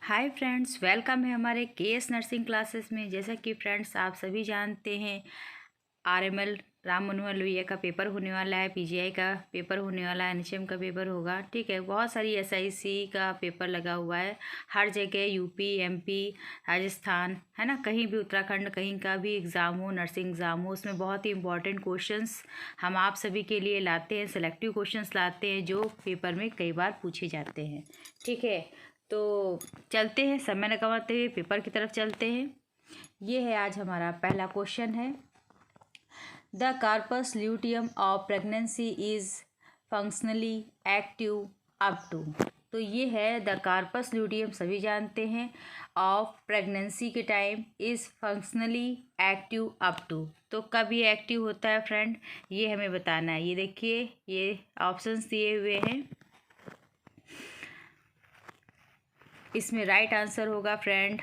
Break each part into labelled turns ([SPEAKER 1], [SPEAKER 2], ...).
[SPEAKER 1] Hi friends, welcome है हमारे KS nursing classes में। जैसा कि फ्रेंड्स आप सभी जानते हैं, आरएमएल राम मनोहर लोहिया का पेपर होने वाला है, पीजीआई का पेपर होने वाला है, एनएचएम का पेपर होगा। ठीक है, बहुत सारी एसआईसी का पेपर लगा हुआ है हर जगह, यूपी, एमपी, राजस्थान, है ना, कहीं भी, उत्तराखंड, कहीं का भी एग्ज़ाम हो, नर्सिंग एग्ज़ाम हो, उसमें बहुत ही इंपॉर्टेंट क्वेश्चंस हम आप सभी के लिए लाते हैं, सिलेक्टिव क्वेश्चंस लाते हैं जो पेपर में कई बार पूछे जाते हैं। ठीक है, तो चलते हैं, समय न गंवाते हुए पेपर की तरफ चलते हैं। ये है, आज हमारा पहला क्वेश्चन है, the corpus luteum of pregnancy is functionally active up to. तो ये है, द कार्पस ल्यूटियम सभी जानते हैं, ऑफ प्रेगनेंसी के time is functionally active up to. तो कब ये एक्टिव होता है फ्रेंड, ये हमें बताना है। ये देखिए, ये ऑप्शंस दिए हुए हैं, इसमें राइट आंसर होगा फ्रेंड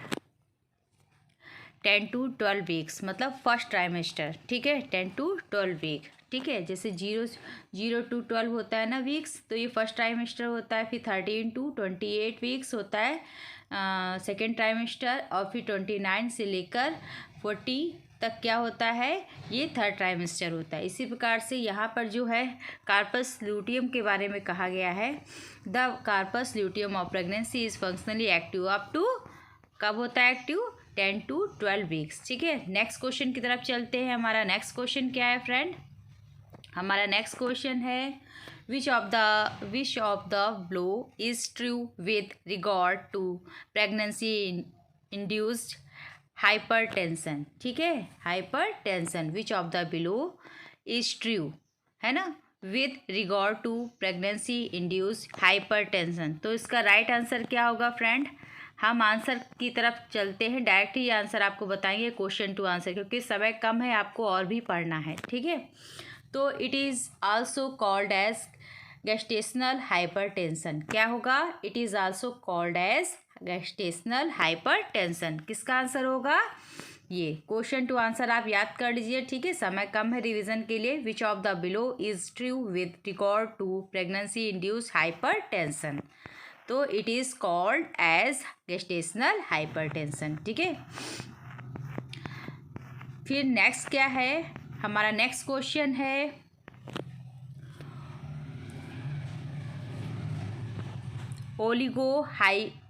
[SPEAKER 1] 10 to 12 वीक्स, मतलब फर्स्ट ट्राइमेस्टर। ठीक है, 10 to 12 वीक। ठीक है, जैसे 0 to 12 होता है ना वीक्स, तो ये फर्स्ट ट्राइमेस्टर होता है। फिर 13 to 28 वीक्स होता है सेकेंड ट्राइमेस्टर, और फिर 29 से लेकर 40 तक क्या होता है, ये थर्ड ट्राइमेस्टर होता है। इसी प्रकार से यहाँ पर जो है कार्पस ल्यूटियम के बारे में कहा गया है, the corpus luteum of pregnancy is functionally active up to, कब होता है एक्टिव, 10 to 12 वीक्स। ठीक है, नेक्स्ट क्वेश्चन की तरफ चलते हैं। हमारा नेक्स्ट क्वेश्चन क्या है फ्रेंड, हमारा नेक्स्ट क्वेश्चन है, which of the below is true with regard to pregnancy induced hypertension. ठीक है, hypertension, which of the below is true, है ना, with regard to pregnancy induced hypertension. तो इसका राइट आंसर क्या होगा फ्रेंड, हम आंसर की तरफ चलते हैं, डायरेक्ट ही आंसर आपको बताएंगे क्वेश्चन टू आंसर, क्योंकि समय कम है, आपको और भी पढ़ना है। ठीक है, तो it is also called as gestational hypertension. क्या होगा, it is also called as gestational hypertension. किसका आंसर होगा, ये क्वेश्चन टू आंसर आप याद कर लीजिए। ठीक है, समय कम है रिवीजन के लिए। Which of the below is true with regard to pregnancy induced hypertension, तो it is called as gestational hypertension. ठीक है, फिर नेक्स्ट क्या है, हमारा नेक्स्ट क्वेश्चन है,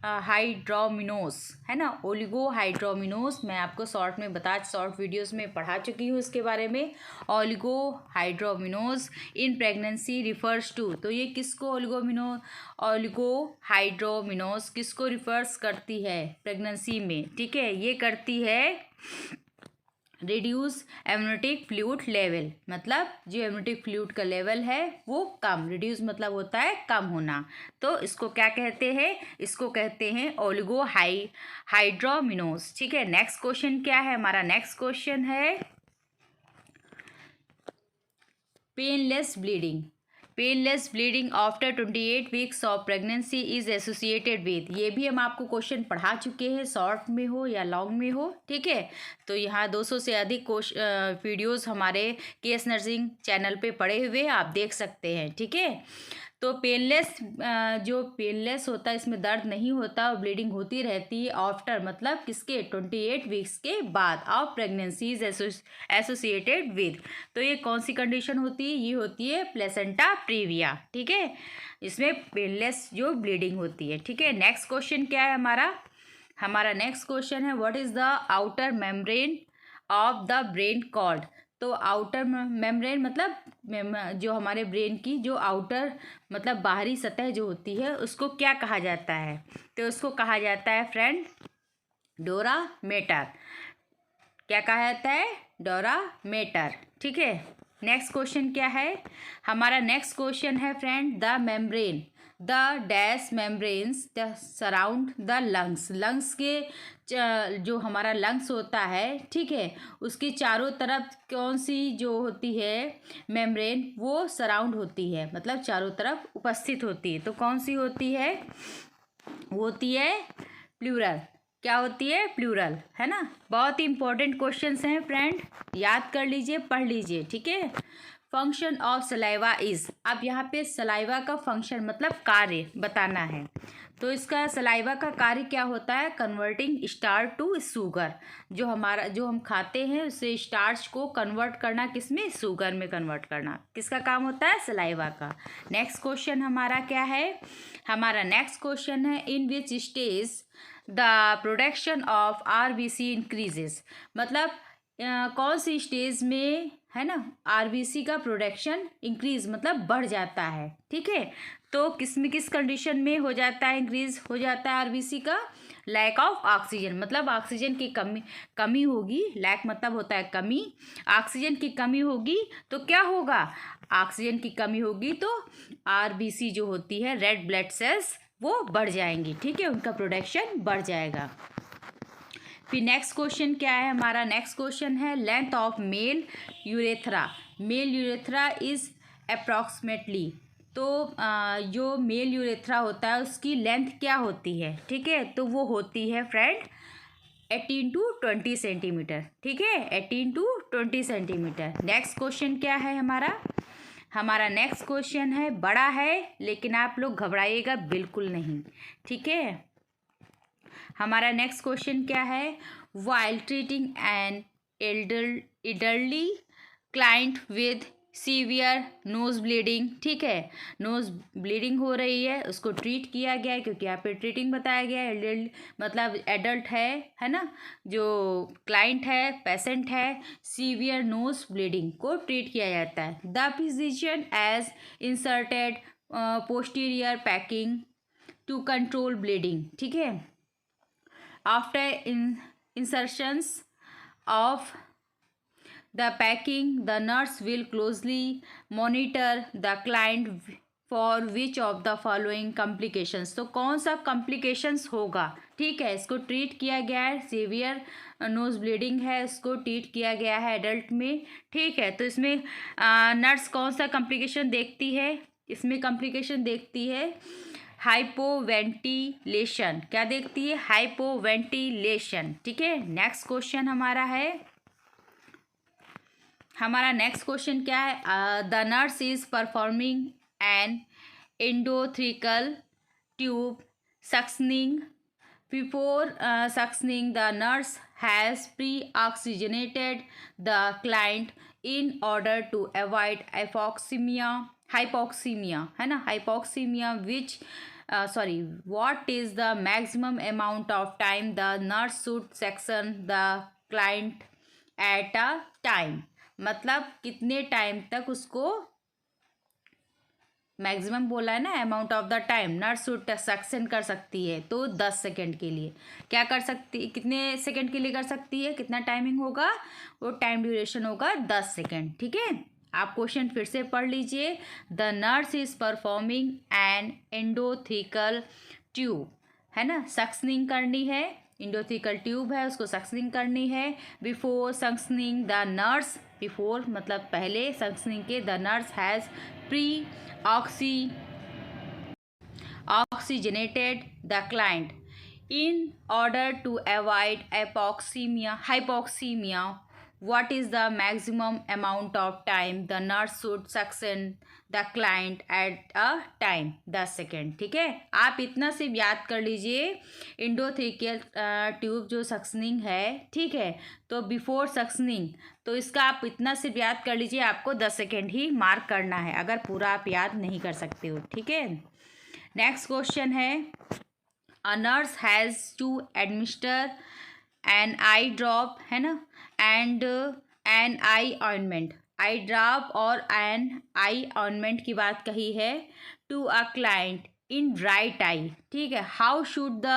[SPEAKER 1] हाइड्रोमिनोस, है ना, हाइड्रोमिनोस। मैं आपको शॉर्ट वीडियोस में पढ़ा चुकी हूँ इसके बारे में। हाइड्रोमिनोस इन प्रेगनेंसी रिफर्स टू, तो ये किसको, हाइड्रोमिनोस किसको रिफर्स करती है प्रेगनेंसी में। ठीक है, ये करती है रिड्यूस एमनियोटिक फ्लूइड लेवल, मतलब जो एमनियोटिक फ्लूइड का लेवल है वो कम, रिड्यूस मतलब होता है कम होना। तो इसको क्या कहते हैं, इसको कहते हैं हाइड्रोमिनोस। ठीक है, नेक्स्ट क्वेश्चन क्या है, हमारा नेक्स्ट क्वेश्चन है, painless bleeding after 28 weeks of pregnancy is associated with. ये भी हम आपको क्वेश्चन पढ़ा चुके हैं, शॉर्ट में हो या लॉन्ग में हो। ठीक है, तो यहाँ 200 से अधिक वीडियोस हमारे केएस नर्सिंग चैनल पे पड़े हुए हैं, आप देख सकते हैं। ठीक है, तो जो पेनलेस होता है, इसमें दर्द नहीं होता और ब्लीडिंग होती रहती है आफ्टर, मतलब किसके, 28 वीक्स के बाद, of pregnancy is associated with. तो ये कौन सी कंडीशन होती है, ये होती है प्लेसेंटा प्रीविया। ठीक है, इसमें पेनलेस जो ब्लीडिंग होती है। ठीक है, नेक्स्ट क्वेश्चन क्या है हमारा नेक्स्ट क्वेश्चन है, what is the outer membrane of the brain called. तो आउटर मेम्ब्रेन मतलब जो हमारे ब्रेन की जो आउटर मतलब बाहरी सतह जो होती है, उसको क्या कहा जाता है, तो उसको कहा जाता है फ्रेंड डोरामेटर। क्या कहा जाता है, डोरामेटर। ठीक है, नेक्स्ट क्वेश्चन क्या है, हमारा नेक्स्ट क्वेश्चन है friend, the dash membranes the surround the lungs के जो हमारा लंग्स होता है, ठीक है, उसकी चारों तरफ कौन सी जो होती है मेम्ब्रेन, वो सराउंड होती है, मतलब चारों तरफ उपस्थित होती है। तो कौन सी होती है, वो होती है प्लूरल। क्या होती है, प्लूरल, है ना। बहुत ही इंपॉर्टेंट क्वेश्चंस हैं फ्रेंड, याद कर लीजिए, पढ़ लीजिए। ठीक है, फंक्शन ऑफ सलाइवा इज। अब यहाँ पे सलाइवा का फंक्शन मतलब कार्य बताना है। तो इसका सलाइवा का कार्य क्या होता है? Converting starch to sugar. जो हम खाते हैं उससे स्टार्च को कन्वर्ट करना, किस में? शुगर में कन्वर्ट करना। किसका काम होता है? सलाइवा का। नेक्स्ट क्वेश्चन हमारा क्या है? हमारा नेक्स्ट क्वेश्चन है in which stage the production of RBC increases. मतलब कौन सी स्टेज में, है ना, आरबीसी का प्रोडक्शन इंक्रीज मतलब बढ़ जाता है। ठीक है, तो किस कंडीशन में हो जाता है, इंक्रीज हो जाता है आरबीसी का? लैक ऑफ ऑक्सीजन, मतलब ऑक्सीजन की कमी होगी। लैक मतलब होता है कमी, ऑक्सीजन की कमी होगी तो क्या होगा? ऑक्सीजन की कमी होगी तो आरबीसी जो होती है, रेड ब्लड सेल्स, वो बढ़ जाएंगी। ठीक है, उनका प्रोडक्शन बढ़ जाएगा। फिर नेक्स्ट क्वेश्चन क्या है हमारा? नेक्स्ट क्वेश्चन है length of male urethra. Male urethra is approximately. तो जो मेल यूरेथ्रा होता है उसकी लेंथ क्या होती है? ठीक है, तो वो होती है फ्रेंड 18 to 20 सेंटीमीटर। ठीक है, 18 to 20 सेंटीमीटर। नेक्स्ट क्वेश्चन क्या है हमारा? हमारा नेक्स्ट क्वेश्चन है, बड़ा है लेकिन आप लोग घबराइएगा बिल्कुल नहीं। ठीक है, हमारा नेक्स्ट क्वेश्चन क्या है? While treating an elderly client with severe nose bleeding. ठीक है, नोज ब्लीडिंग हो रही है, उसको ट्रीट किया गया है, क्योंकि यहाँ पे ट्रीटिंग बताया गया है। एल्डरली मतलब एडल्ट है ना, जो क्लाइंट है, पेशेंट है, सीवियर नोज ब्लीडिंग को ट्रीट किया जाता है। The physician as inserted posterior packing to control bleeding. ठीक है, after insertions of the packing, the nurse will closely monitor the client for which of the following complications। तो कौन सा complications होगा? ठीक है, इसको ट्रीट किया गया है, सीवियर नोज ब्लीडिंग है, इसको ट्रीट किया गया है एडल्ट में। ठीक है, तो इसमें नर्स कौन सा कॉम्प्लिकेशन देखती है? इसमें कॉम्प्लिकेशन देखती है हाइपोवेंटिलेशन। क्या देखती है? हाइपोवेंटिलेशन। ठीक है, नेक्स्ट क्वेश्चन हमारा है, हमारा नेक्स्ट क्वेश्चन क्या है? The nurse is performing an endotracheal tube suctioning. Before suctioning, the nurse has pre-oxygenated the client in order to avoid hypoxemia, है ना, hypoxemia, what is the maximum amount of time the nurse should suction the client at a time? मतलब कितने time तक उसको, maximum बोला है ना, amount of the time nurse suction कर सकती है, तो 10 सेकेंड के लिए क्या कर सकती, कितने सेकेंड के लिए कर सकती है, कितना टाइमिंग होगा, वो टाइम ड्यूरेशन होगा 10 सेकेंड। ठीक है, आप क्वेश्चन फिर से पढ़ लीजिए। The nurse is performing an endotracheal tube, है ना, सक्शनिंग करनी है, एंडोथ्रिकल ट्यूब है, उसको सक्शनिंग करनी है। Before suctioning the nurse, before मतलब पहले, सक्शनिंग के the nurse has pre oxygenated the client in order to avoid hypoxemia. What is the maximum amount of time the nurse should suction the client at a time? 10 second. ठीक है, आप इतना सिर्फ याद कर लीजिए, एंडोथ्रिकल ट्यूब जो सक्शनिंग है, ठीक है, तो बिफोर सक्शनिंग, तो इसका आप इतना सिर्फ याद कर लीजिए, आपको 10 सेकेंड ही मार्क करना है, अगर पूरा आप याद नहीं कर सकते हो। ठीक है, नेक्स्ट क्वेश्चन है, a nurse has to administer an eye drop, है ना, and an eye ointment. Eye drop और एन आई ऑइंटमेंट की बात कही है to a client in right eye. ठीक है, how should the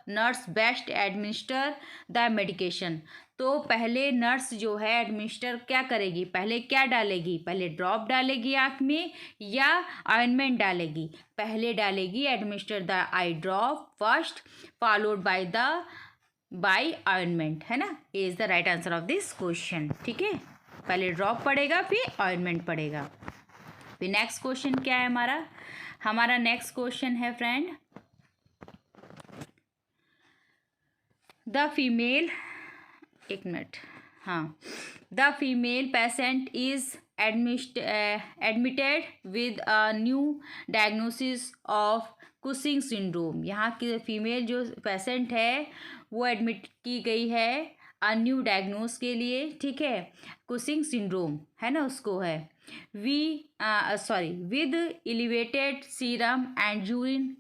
[SPEAKER 1] nurse best administer the medication? तो पहले नर्स जो है एडमिनिस्टर क्या करेगी, पहले क्या डालेगी, पहले ड्रॉप डालेगी आँख में या ऑइंटमेंट डालेगी? पहले डालेगी administer the I drop first, followed by ointment, है ना। ये is the right answer of this question. ठीक है, पहले ड्रॉप पड़ेगा फिर ऑइंटमेंट पड़ेगा। फिर नेक्स्ट क्वेश्चन क्या है हमारा नेक्स्ट क्वेश्चन है फ्रेंड, द फीमेल, एक मिनट, हाँ, The female patient is admitted with a new diagnosis of Cushing syndrome. यहाँ की फीमेल जो पेशेंट है वो एडमिट की गई है न्यू डायग्नोस के लिए, ठीक है, कुशिंग सिंड्रोम है ना, उसको है with elevated serum and urine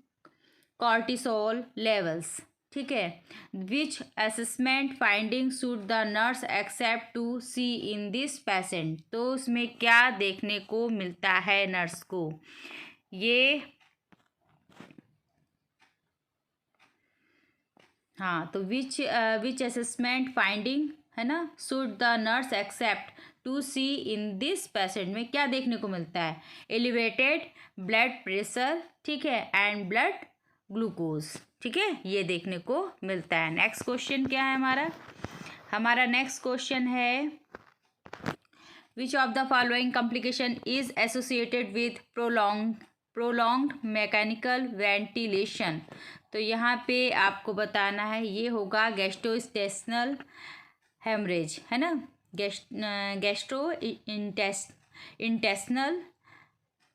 [SPEAKER 1] cortisol levels, ठीक है। Which assessment finding should the nurse expect to see in this patient. तो उसमें क्या देखने को मिलता है नर्स को, ये हाँ, तो विच असेसमेंट फाइंडिंग है ना should the nurse expect to see in this patient में क्या देखने को मिलता है, एलिवेटेड ब्लड प्रेशर, ठीक है, एंड ब्लड ग्लूकोज, ठीक है, ये देखने को मिलता है। नेक्स्ट क्वेश्चन क्या है हमारा नेक्स्ट क्वेश्चन है which of the following complication is associated with prolonged mechanical ventilation. तो यहाँ पे आपको बताना है, ये होगा गैस्ट्रोइंटेस्टिनल हेमरेज, है ना, गैस्ट्रो इंटेस्टिनल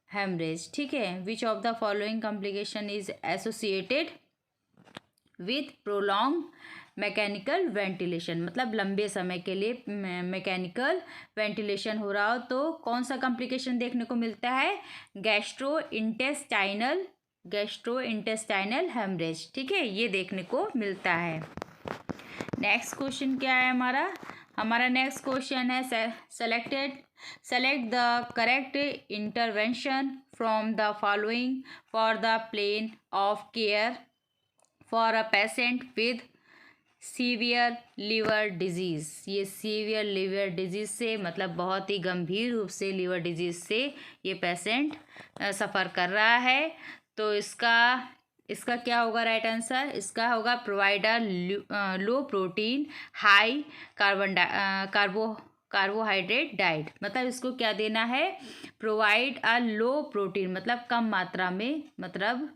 [SPEAKER 1] हेमरेज, ठीक है। Which of the following complication is associated with prolong mechanical ventilation, मतलब लंबे समय के लिए मैकेनिकल वेंटिलेशन हो रहा हो तो कौन सा कॉम्प्लिकेशन देखने को मिलता है, गैस्ट्रो इंटेस्टाइनल हेमरेज, ठीक है, ये देखने को मिलता है। नेक्स्ट क्वेश्चन क्या है हमारा नेक्स्ट क्वेश्चन है select the correct intervention from the following for the plan of care for a patient with severe liver disease. ये सीवियर लीवर डिजीज़ से मतलब बहुत ही गंभीर रूप से लीवर डिजीज़ से ये पेशेंट सफ़र कर रहा है। तो इसका क्या होगा राइट आंसर, इसका होगा provide a low protein high carbohydrate diet. मतलब इसको क्या देना है, प्रोवाइड अ लो प्रोटीन मतलब कम मात्रा में, मतलब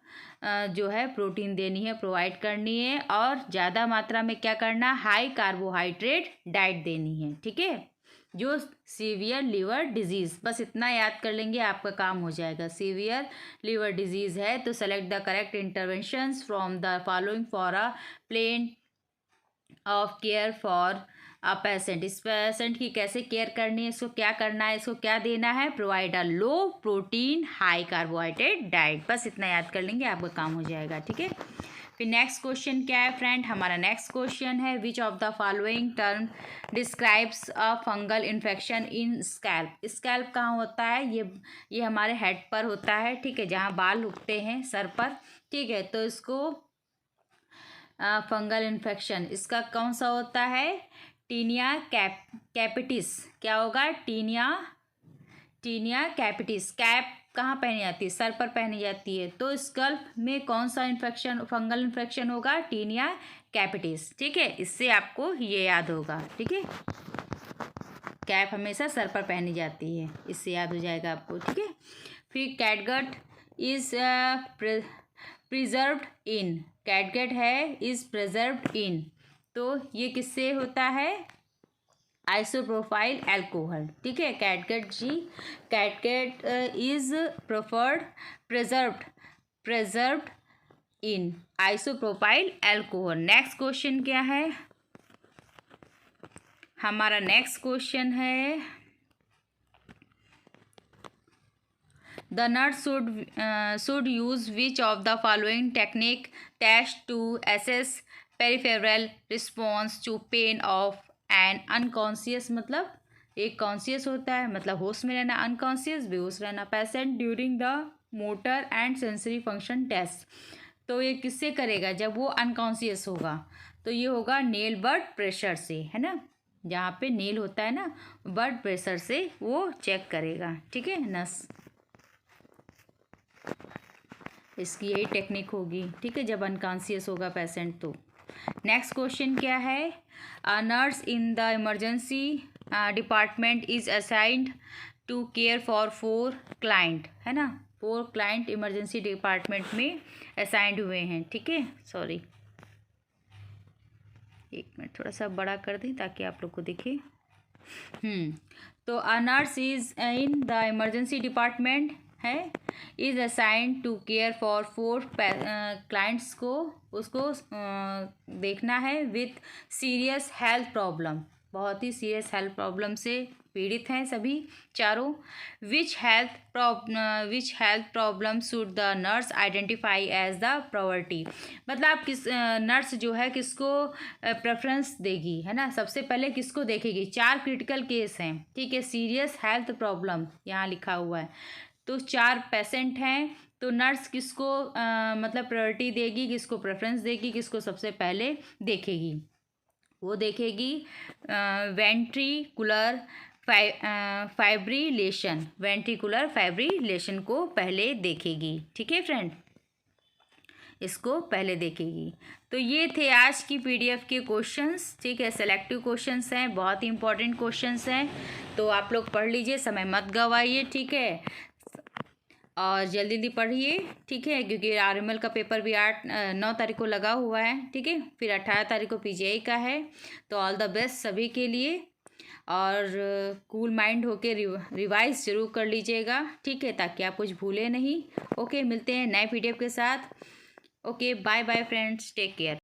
[SPEAKER 1] जो है प्रोटीन देनी है, प्रोवाइड करनी है, और ज़्यादा मात्रा में क्या करना, हाई कार्बोहाइड्रेट डाइट देनी है, ठीक है। जो सीवियर लीवर डिजीज़, बस इतना याद कर लेंगे आपका काम हो जाएगा। सीवियर लीवर डिजीज़ है तो select the correct interventions from the following for a plan of care for a patient. इस पेशेंट की कैसे केयर करनी है, इसको क्या करना है, इसको क्या देना है, provide a low protein high carbohydrate diet. बस इतना याद कर लेंगे आपका काम हो जाएगा, ठीक है। फिर नेक्स्ट क्वेश्चन क्या है फ्रेंड, हमारा नेक्स्ट क्वेश्चन है which of the following term describes a fungal infection in scalp. Scalp कहाँ होता है, ये हमारे हेड पर होता है, ठीक है, जहाँ बाल उगते हैं सर पर, ठीक है। तो इसको फंगल इन्फेक्शन इसका कौन सा होता है, टीनिया कैपिटिस। क्या होगा, टीनिया कैपिटिस। कैप कहाँ पहनी जाती है, सर पर पहनी जाती है। तो स्कल्प में कौन सा इन्फेक्शन, फंगल इन्फेक्शन होगा, टीनिया कैपिटिस, ठीक है। इससे आपको ये याद होगा, ठीक है, कैप हमेशा सर पर पहनी जाती है, इससे याद हो जाएगा आपको, ठीक है। फिर catgut is preserved in, catgut है इज प्रिजर्व्ड इन, तो ये किससे होता है, आइसोप्रोपाइल अल्कोहल, ठीक है। Catgut is preserved in isopropyl alcohol. Next question क्या है, हमारा नेक्स्ट क्वेश्चन है the nurse should use which of the following technique test to assess peripheral response to pain of an unconscious, मतलब एक conscious होता है मतलब होश में रहना, अनकॉन्शियस बेहोश रहना, patient during the motor and sensory function test. तो ये किससे करेगा, जब वो अनकॉन्शियस होगा तो ये होगा नेल ब्लड प्रेशर से, है ना, जहाँ पे नेल होता है ना, ब्लड प्रेशर से वो चेक करेगा, ठीक है, नस इसकी यही टेक्निक होगी, ठीक है, जब अनकॉन्शियस होगा पेशेंट। तो नेक्स्ट क्वेश्चन क्या है, a nurse in the emergency department is assigned to care for 4 client, है ना, 4 क्लाइंट इमरजेंसी डिपार्टमेंट में असाइंड हुए हैं, ठीक है। सॉरी, एक मिनट थोड़ा सा बड़ा कर दें ताकि आप लोग को दिखे। तो a nurse is in the emergency department है, is assigned to care for 4 clients को, उसको देखना है विथ सीरियस हेल्थ प्रॉब्लम, बहुत ही सीरियस हेल्थ प्रॉब्लम से पीड़ित हैं सभी चारों। Which health problem should the nurse identify as the priority, मतलब आप किस नर्स जो है किसको प्रेफरेंस देगी, है ना, सबसे पहले किसको देखेगी। 4 क्रिटिकल केस हैं, ठीक है, सीरियस हेल्थ प्रॉब्लम यहाँ लिखा हुआ है, तो 4 पेशेंट हैं, तो नर्स किसको मतलब प्रायोरिटी देगी, किसको प्रेफरेंस देगी, किसको सबसे पहले देखेगी। वो देखेगी वेंट्रिकुलर फाइब्रिलेशन को पहले देखेगी, ठीक है फ्रेंड, इसको पहले देखेगी। तो ये थे आज की पीडीएफ के क्वेश्चंस, ठीक है, सेलेक्टिव क्वेश्चंस हैं, बहुत ही इंपॉर्टेंट क्वेश्चंस हैं, तो आप लोग पढ़ लीजिए, समय मत गवाइए, ठीक है, और जल्दी जल्दी पढ़िए, ठीक है, क्योंकि आरएमएल का पेपर भी 9 तारीख को लगा हुआ है, ठीक है, फिर 18 तारीख को पीजीआई का है। तो ऑल द बेस्ट सभी के लिए, और कूल माइंड होके रिवाइज जरूर कर लीजिएगा, ठीक है, ताकि आप कुछ भूले नहीं। ओके, मिलते हैं नए पीडीएफ के साथ। Okay, bye bye friends, take care.